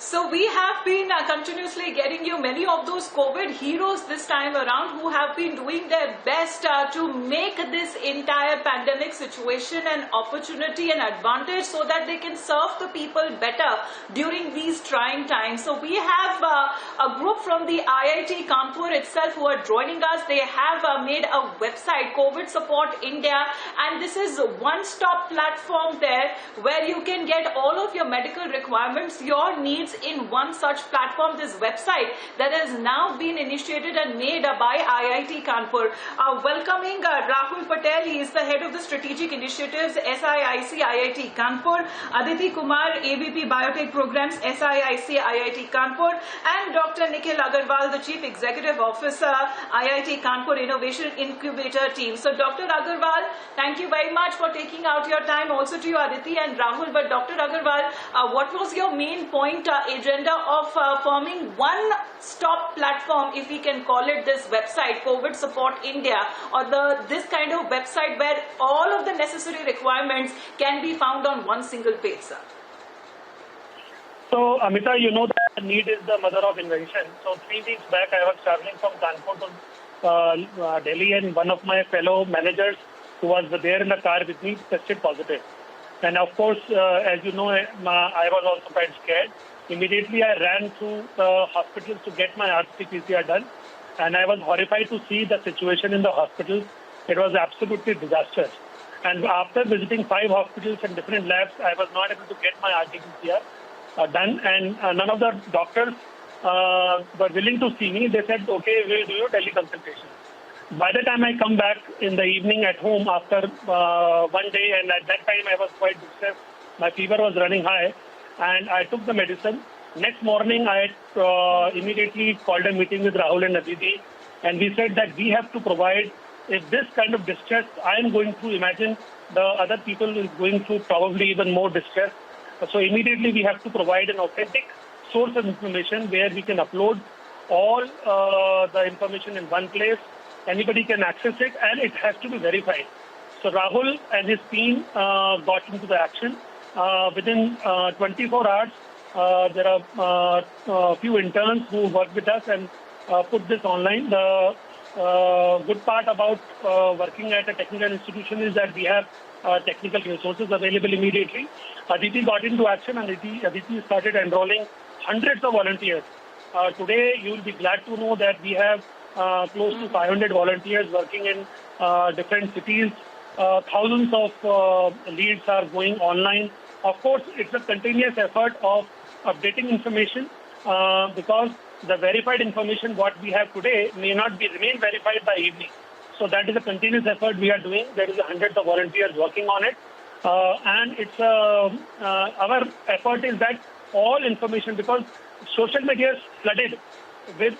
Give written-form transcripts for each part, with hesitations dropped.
So we have been continuously getting you many of those COVID heroes this time around who have been doing their best to make this entire pandemic situation an opportunity and advantage so that they can serve the people better during these trying times. So we have a group from the IIT Kanpur itself who are joining us. They have made a website, COVID Support India, and this is a one-stop platform there where you can get all of your medical requirements, your needs in one such platform, this website that has now been initiated and made by IIT Kanpur. Welcoming Rahul Patel, he is the head of the Strategic Initiatives, SIIC IIT Kanpur, Aditi Kumar, AVP Biotech Programs, SIIC IIT Kanpur, and Dr. Nikhil Agarwal, the Chief Executive Officer, IIT Kanpur Innovation Incubator Team. So Dr. Agarwal, thank you very much for taking out your time, also to you Aditi and Rahul. But Dr. Agarwal, what was your main point, agenda of forming one-stop platform, if we can call it this website, COVID Support India, or this kind of website where all of the necessary requirements can be found on one single page, sir? So, Amita, you know that need is the mother of invention. So, 3 weeks back, I was traveling from Kanpur to Delhi, and one of my fellow managers who was there in the car with me tested positive. And of course, as you know, I was also quite scared. Immediately, I ran to the hospitals to get my RT-PCR done. And I was horrified to see the situation in the hospitals. It was absolutely disastrous. And after visiting 5 hospitals and different labs, I was not able to get my RT-PCR done. And none of the doctors were willing to see me. They said, okay, we'll do your teleconsultation. By the time I come back in the evening at home after 1 day, and at that time I was quite distressed, my fever was running high, and I took the medicine. Next morning, I immediately called a meeting with Rahul and Aditi, and we said that we have to provide, if this kind of distress I am going through, imagine the other people is going through probably even more distress. So immediately we have to provide an authentic source of information where we can upload all the information in one place. Anybody can access it, and it has to be verified. So Rahul and his team got into the action. Within 24 hours, there are a few interns who work with us and put this online. The good part about working at a technical institution is that we have technical resources available immediately. Aditi got into action, and Aditi started enrolling hundreds of volunteers. Today, you will be glad to know that we have close to 500 volunteers working in different cities. Thousands of leads are going online. Of course, it's a continuous effort of updating information because the verified information what we have today may not remain verified by evening. So that is a continuous effort we are doing. There is hundreds of volunteers working on it. And it's our effort is that all information, because social media is flooded with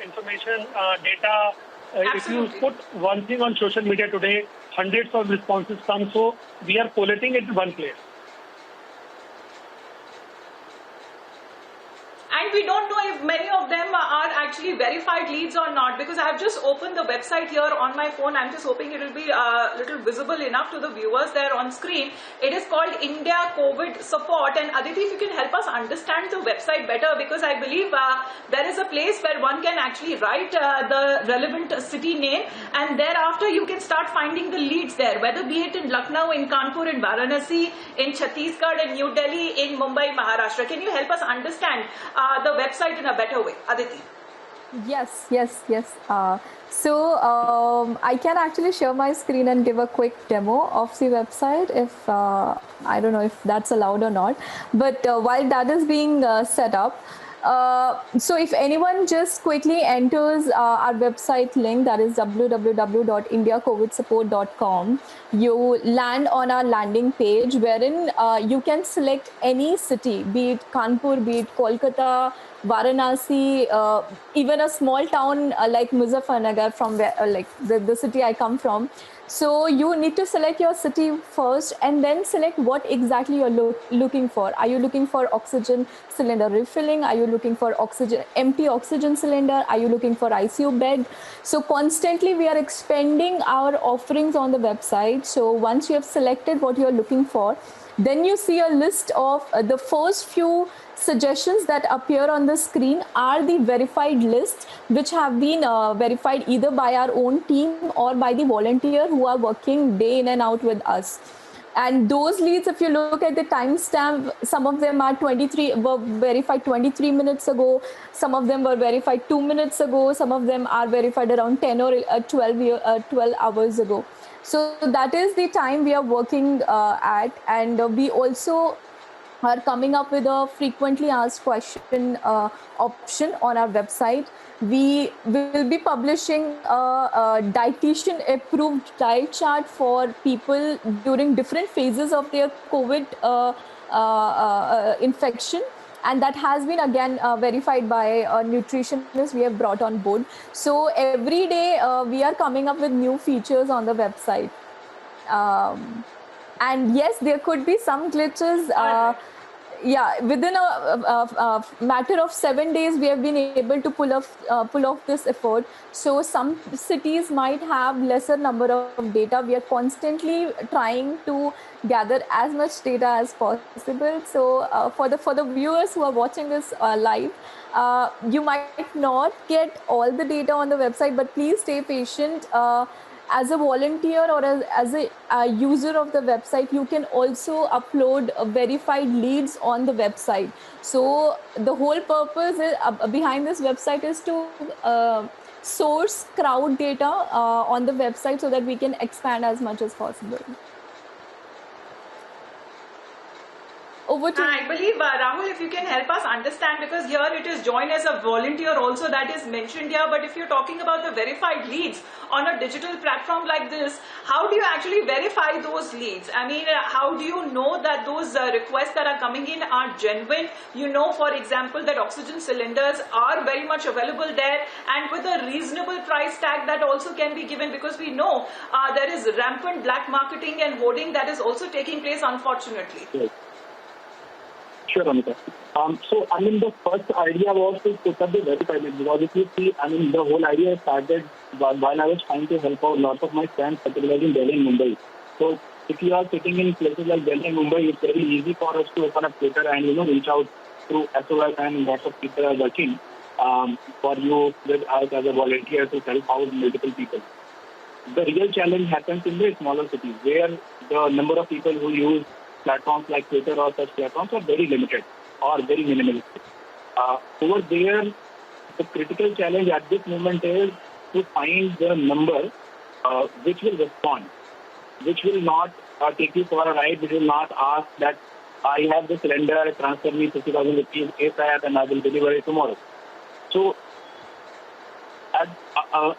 information, data. If you put one thing on social media today, hundreds of responses come. So we are collating it in one place. And we don't know if many of them are actually verified leads or not, because I have just opened the website here on my phone. I'm just hoping it will be a little visible enough to the viewers there on screen. It is called India COVID Support. And Aditi, if you can help us understand the website better, because I believe there is a place where one can actually write the relevant city name, and thereafter you can start finding the leads there, whether be it in Lucknow, in Kanpur, in Varanasi, in Chhattisgarh, in New Delhi, in Mumbai, Maharashtra. Can you help us understand the website in a better way, Aditi? Yes. I can actually share my screen and give a quick demo of the website if I don't know if that's allowed or not. But while that is being set up, so if anyone just quickly enters our website link, that is www.indiacovidsupport.com, you land on our landing page wherein you can select any city, be it Kanpur, be it Kolkata, Varanasi, even a small town like Muzaffarnagar, from where like the city I come from. So you need to select your city first and then select what exactly you're looking for. Are you looking for oxygen cylinder refilling? Are you looking for empty oxygen cylinder? Are you looking for ICU bed? So constantly we are expanding our offerings on the website. So once you have selected what you're looking for, Then you see a list of the first few suggestions that appear on the screen are the verified lists, which have been verified either by our own team or by the volunteer who are working day in and out with us. And those leads, if you look at the timestamp, some of them are were verified 23 minutes ago. Some of them were verified 2 minutes ago. Some of them are verified around 10 or 12 hours ago. So that is the time we are working at. And we also are coming up with a frequently asked question option on our website. We will be publishing a dietitian approved diet chart for people during different phases of their COVID infection. And that has been again verified by a nutritionist we have brought on board. So every day we are coming up with new features on the website. And yes, there could be some glitches. Yeah, within a matter of 7 days, we have been able to pull off this effort. So some cities might have lesser number of data. We are constantly trying to gather as much data as possible. So for the viewers who are watching this live, you might not get all the data on the website, but please stay patient. As a volunteer or as a user of the website, you can also upload verified leads on the website. So the whole purpose behind this website is to source crowd data on the website so that we can expand as much as possible. Over to I believe, Rahul, if you can help us understand, because here it is join as a volunteer also that is mentioned here, but if you're talking about the verified leads on a digital platform like this, how do you actually verify those leads? I mean, how do you know that those requests that are coming in are genuine? You know, for example, that oxygen cylinders are very much available there and with a reasonable price tag that also can be given, because we know there is rampant black marketing and hoarding that is also taking place, unfortunately. Yes. Sure, Amita. So, I mean, the first idea was to put up the verified list, because if you see, I mean, the whole idea started while I was trying to help out lots of my friends, particularly in Delhi and Mumbai. So, if you are sitting in places like Delhi and Mumbai, it's very easy for us to open up Twitter and, reach out through SOS, and lots of people are working for you with us as a volunteer to help out multiple people. The real challenge happens in the smaller cities, where the number of people who use platforms like Twitter or such platforms are very limited or very minimalistic. Over there, the critical challenge at this moment is to find the number which will respond, which will not take you for a ride, which will not ask that I have the cylinder, transfer me 50,000 rupees ASAP and I will deliver it tomorrow. So,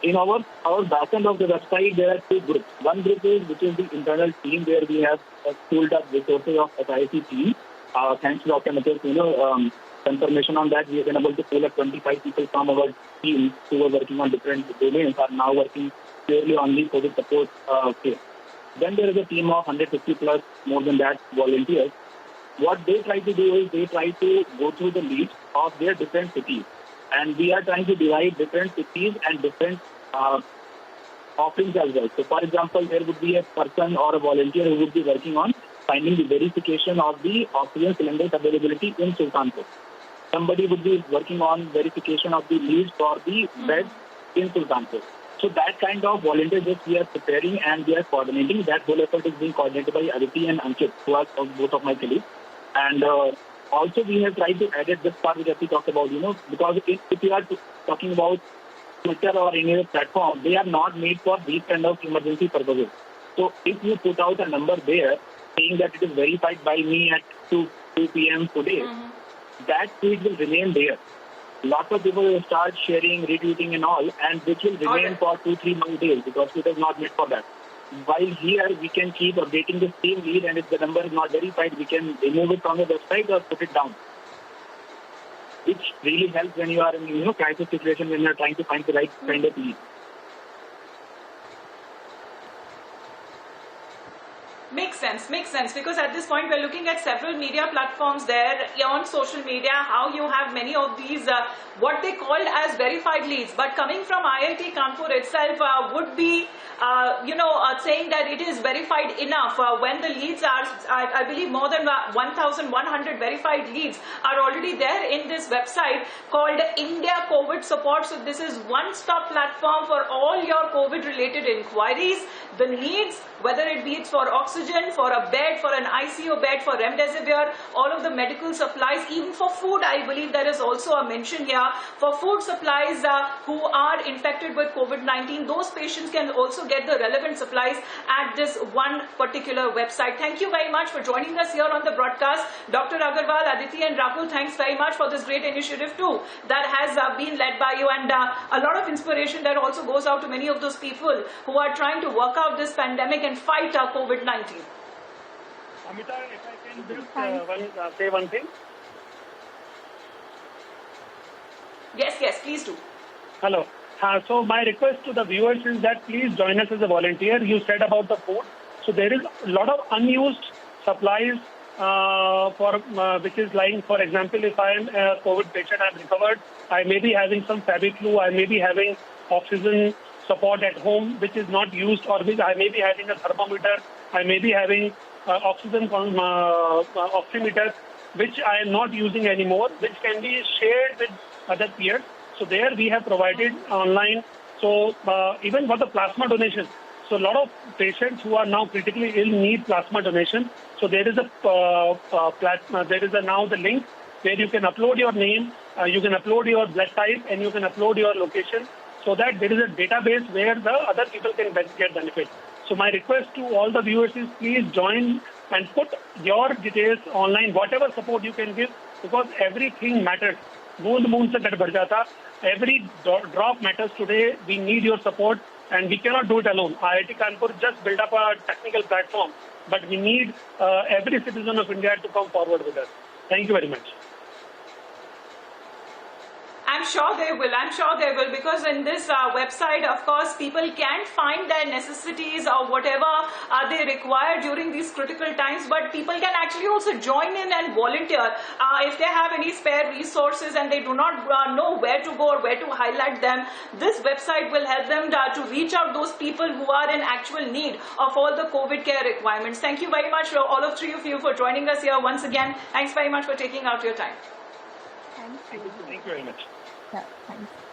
in our back end of the website, there are two groups. One group which is the internal team, where we have pulled up resources of SIC team. Thanks to Dr. Mitchell's confirmation on that, we have been able to pull up 25 people from our team who are working on different domains, are now working purely on the COVID support phase. Then there is a team of 150 plus, more than that, volunteers. What they try to do is they try to go through the leads of their different cities. And we are trying to divide different cities and different offerings as well. So, for example, there would be a person or a volunteer who would be working on finding the verification of the oxygen cylinders availability in Sultanpur. Somebody would be working on verification of the leads for the beds in Sultanpur. So that kind of volunteer list we are preparing and we are coordinating. That whole effort is being coordinated by Aditi and Ankit, who are both of my colleagues. And also, we have tried to edit this part which we talked about, because if you are talking about Twitter or any other platform, they are not made for these kind of emergency purposes. So, if you put out a number there saying that it is verified by me at 2 p.m. today, that tweet will remain there. Lots of people will start sharing, retweeting and all, and which will remain for 2-3 more days, because Twitter is not made for that. While here, we can keep updating the same lead, and if the number is not verified, we can remove it from the website or put it down. Which really helps when you are in crisis situation, when you are trying to find the right kind of lead. Makes sense, because at this point we're looking at several media platforms there on social media, how you have many of these what they called as verified leads, but coming from IIT Kanpur itself would be saying that it is verified enough when the leads are, I believe more than 1,100 verified leads are already there in this website called India COVID Support. So this is one-stop platform for all your COVID related inquiries, the needs, whether it be it's for oxygen, for a bed, for an ICU bed, for remdesivir, all of the medical supplies, even for food. I believe there is also a mention here for food supplies who are infected with COVID-19. Those patients can also get the relevant supplies at this one particular website. Thank you very much for joining us here on the broadcast. Dr. Agarwal, Aditi and Rahul, thanks very much for this great initiative too that has been led by you, and a lot of inspiration that also goes out to many of those people who are trying to work out this pandemic and fight COVID-19. Amita, if I can just say one thing. Yes, please do. Hello. So my request to the viewers is that please join us as a volunteer. You said about the food. So there is a lot of unused supplies which is lying. For example, if I am a COVID patient, I am recovered, I may be having some FabiFlu, I may be having oxygen support at home which is not used, or which I may be having a thermometer, I may be having oxygen oximeter which I am not using anymore, which can be shared with other peers. So there we have provided online. So even for the plasma donation, so a lot of patients who are now critically ill need plasma donation. So there is now the link where you can upload your name, you can upload your blood type, and you can upload your location, so that there is a database where the other people can get benefit. So my request to all the viewers is please join and put your details online, whatever support you can give, because everything matters. Boond se ghar bhar jata. Every drop matters today. We need your support, and we cannot do it alone. IIT Kanpur just built up a technical platform, but we need every citizen of India to come forward with us. Thank you very much. I'm sure they will, because in this website, of course, people can find their necessities or whatever they require during these critical times, but people can actually also join in and volunteer if they have any spare resources and they do not know where to go or where to highlight them. This website will help them to reach out those people who are in actual need of all the COVID care requirements. Thank you very much, all of three of you, for joining us here once again. Thanks very much for taking out your time. Thank you. Thank you very much. Yeah, thanks.